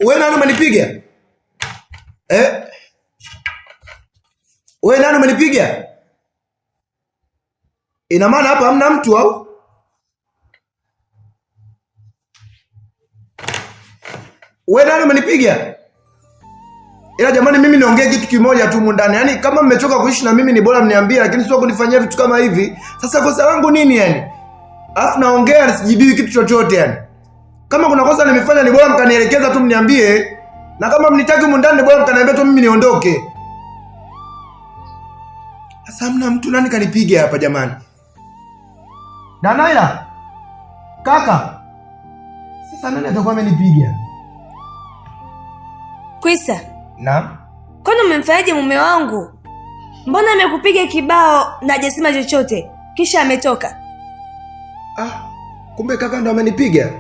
Wewe nani umenipiga? Wewe nani umenipiga? Ina maana hapa hamna mtu au? Wewe nani umenipiga? Ila jamani, mimi niongee kitu kimoja tu ndani. Yaani kama mmechoka kuishi na mimi ni bora mniambie, lakini sio kunifanyia vitu kama hivi. Sasa kosa langu nini yani? Alafu naongea nisijibiwi kitu chochote yani. Kama kuna kosa nimefanya ni bora mkanielekeza tu mniambie. Na kama mnitaki humu ndani bora mkaniambia tu mimi niondoke. Sasa hamna mtu, nani kanipiga hapa jamani? Danaila. Kaka. Sasa nani atakuwa amenipiga? Kwisa. Naam. Kwani umemfanyaje mume wangu? Mbona amekupiga kibao na hajasema chochote kisha ametoka? Kumbe kaka ndo amenipiga.